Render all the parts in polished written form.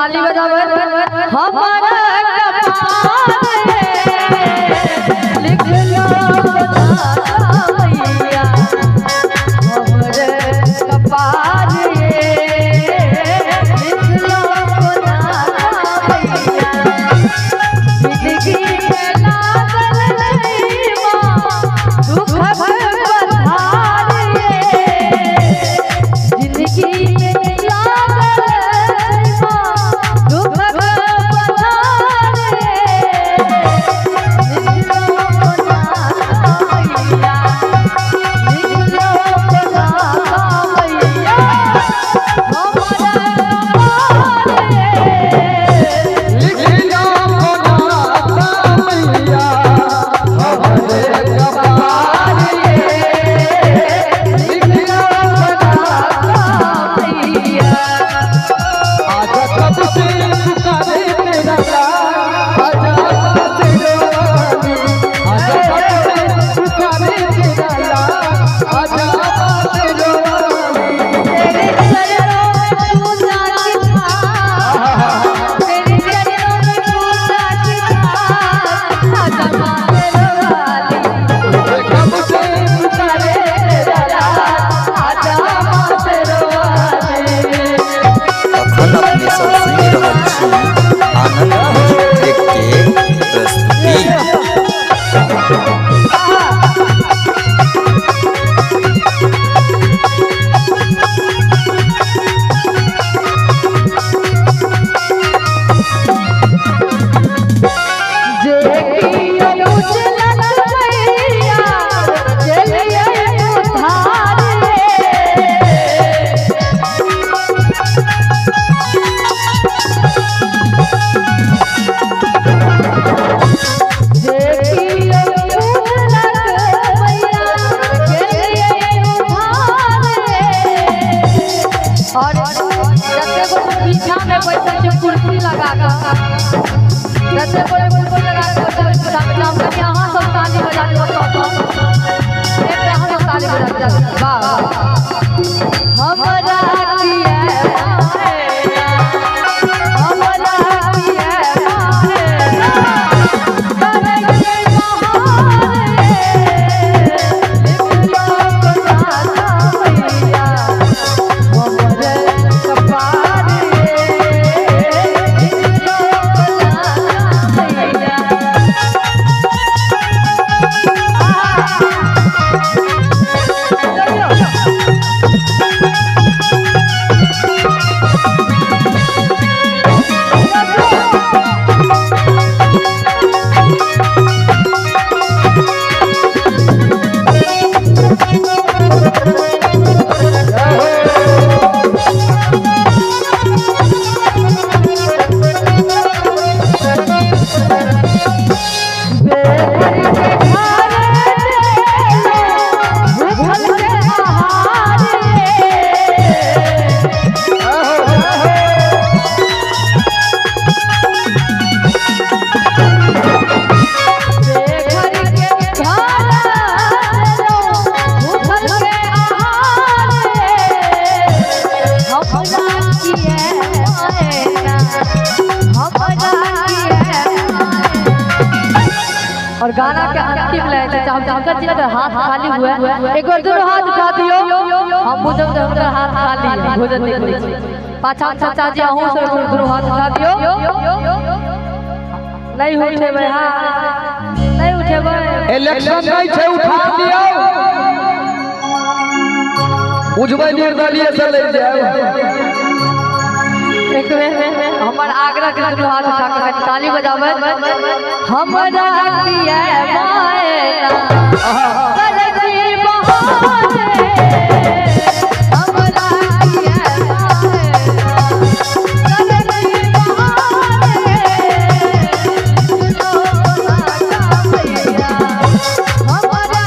ताली बजावे हमारा कुर्सी लगा जैसे बोले कुर्सी लगा के यहाँ सब ताली बजा के एक यहाँ सब ताली बजा के वाह हमरा और गाना के अंतिम लाइन से शंकर जी का हाथ खाली हुआ एक बार दोनों हाथ उठा दियो हम बुझब तो हमर हाथ खाली है भोजन नहीं करै छी पाछा चाचा जी अहू से दोनों हाथ उठा दियो नहीं उठेबै हां नहीं उठेबै इलेक्शन नहीं छे उठा दियो बुझबै निर्दलीय से ले जाओ एक बेर हमर आग्रह के दोनों हाथ उठा के ताली बजाबै हमरा किया मायना करजी बहाने हमरा किया मायना करजी बहाने हमरा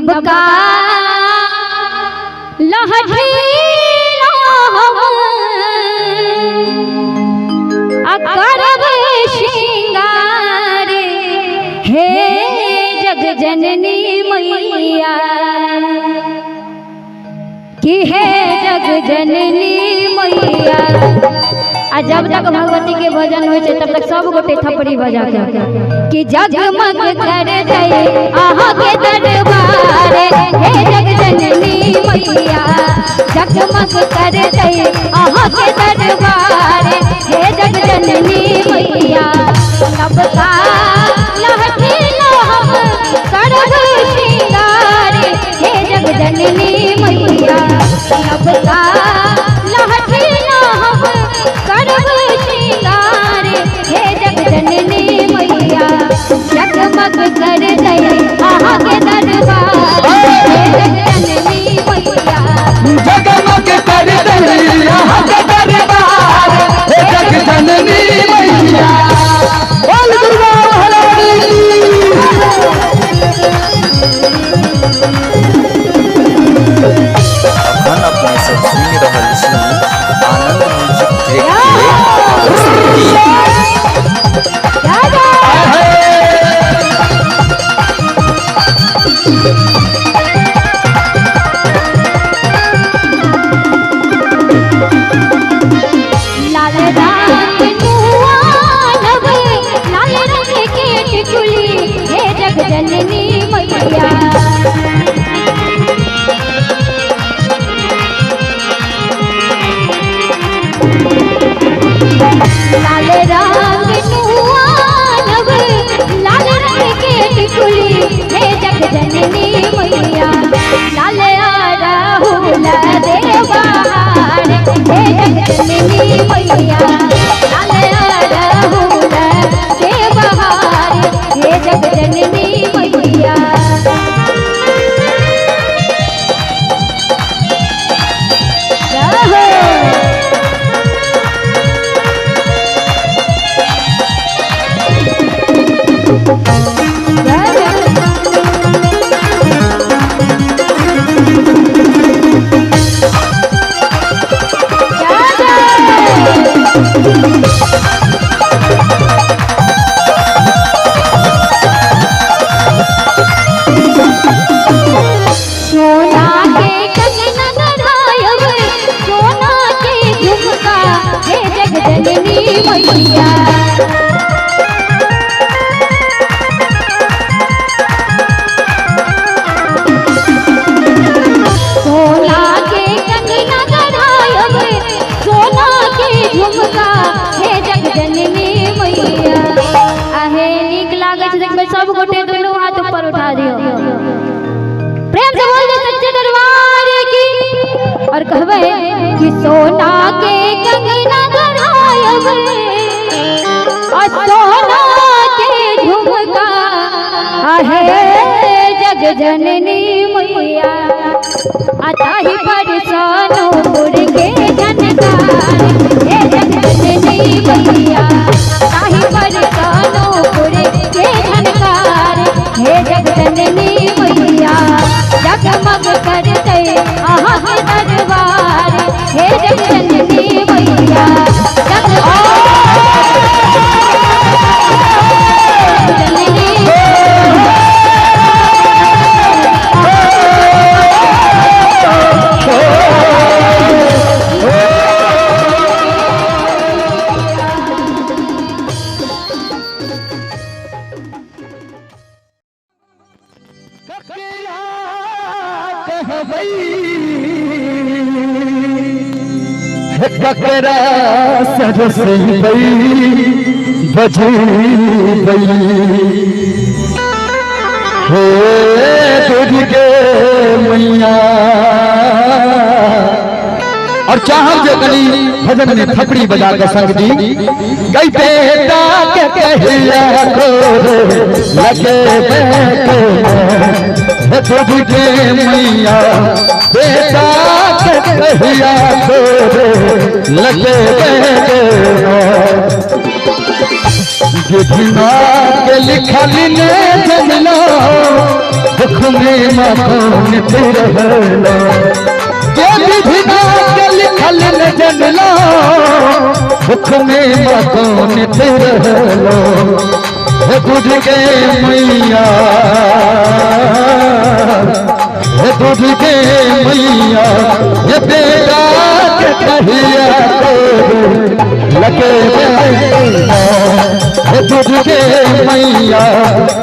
तब का लहठी करब श्रृंगार हे जग जननी मैया कि हे जग जननी मैया। आ जब तक भगवती के भजन हो तब तक सब गोटे थपड़ी बजा के कि जगमग कर दे आहा के दरबार हे जग जननी मैया। जगमग कर दे आहा के दरबार हे जग जननी मैया। तब का लहठी लोहब करब श्रृंगार हे जग जननी मैया। तब का लहठी लोहब करब श्रृंगार हे जग जननी मैया। जगमग कर दे आहा के दरबार हे जग जननी मैया। जगमग कर दे आहा के दरबार हे जग जननी मैया। बोल दुर्गा महारानी अखन अपने सब सुन रहल छी आनंद म्यूजिक ट्रैक लाल रंग नुआनब लाल रंग के टिकुली हे जग जननी मैया। लाल रंग नुआनब लाल रंग के टिकुली हे जग जननी मैया। लाल राहुल देवार हे जग जननी मैया। लाल राहुल देवार हे जग जननी मैया। सोना के कंगना गढ़ायब सोना के झुमका हे जग जननी मैया। सोना के कंगना गढ़ायब सोना के झुमका हे जग जननी मैया। आहे नीक लागै छै देखबै सब गोटे दुनू हाथ ऊपर उठा दियो प्रेम से बोल दे सच्चे दरबार की। और कहबे कि सोना के कंगना गढ़ायब और सोना के झुमका आहे जग जननी मैया। ताही पर सोनपुर के जनकार हे जग जननी मैया। ताही पर सोनपुर के जनकार हे जग जननी मैया। जगमग कर दे आहा के दरबार हे जग जननी मैया। ककरा सरस बई बजी बई हे दुर्गे मैया। और चाहब जो कली भजन में थपड़ी बजा के संग दी गई बेटा के कहिया को लगे दुर्गे मैया। बेटा के कहिया को लगे जितना के लिखल ने जनला दुख में मकान रहला के विधिना के लिखल ने जनला दुख में मकान रहला हे दूध के मैया हे दूध के मैया ये बेटा के कहिया लगे हे दूध के मैया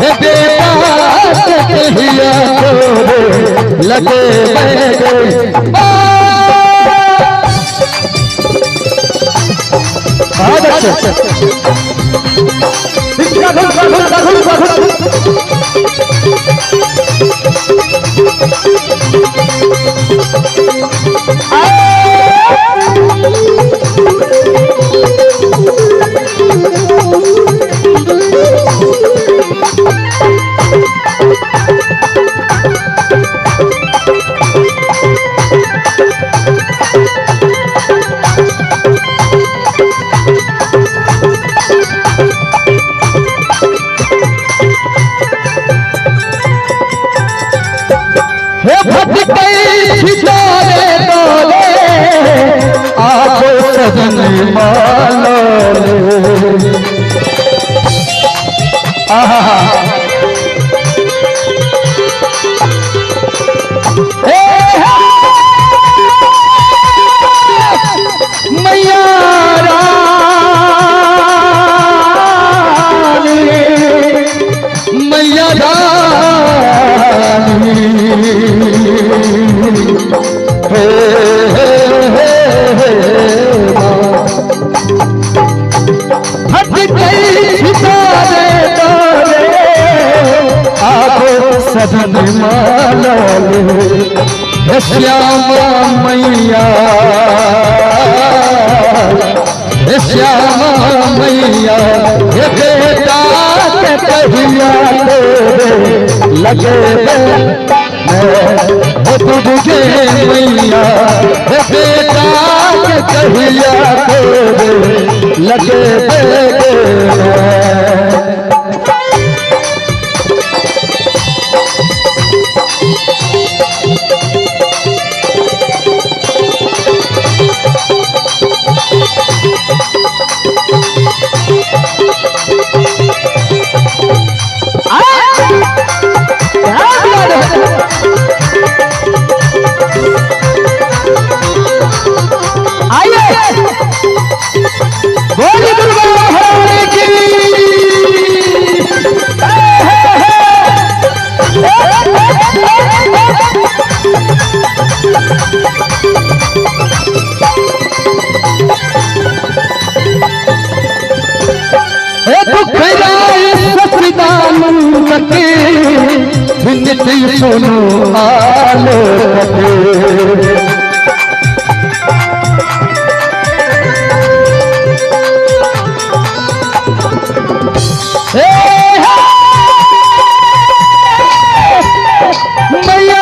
हे बेटा के कहिया लगे सजन मालो मैया रानी मैया रानी सजन माला श्यामा मैया श्यामा मैया ये बेटा के कहिया लगे दूध के मैया ये बेटा के कहिया लगे सुनो आलो मैया मैया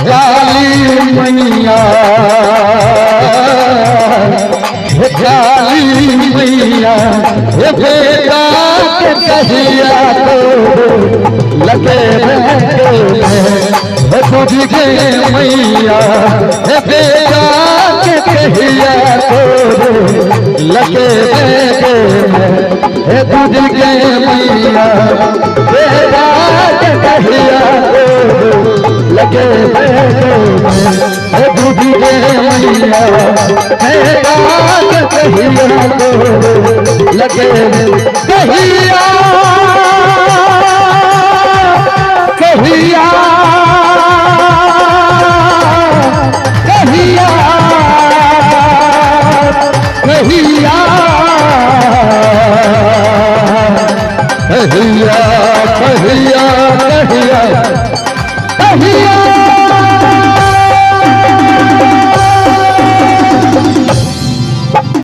काली मैया काली मैया ये बेटा के कहिया लगे दूध के मैया ये बेटा के कहिया लगे दूध के मैया बेटा के कहिया लगे दूध के मैया बेटा के कहिया लगे कहिया कहिया कहिया कहिया कहिया कहिया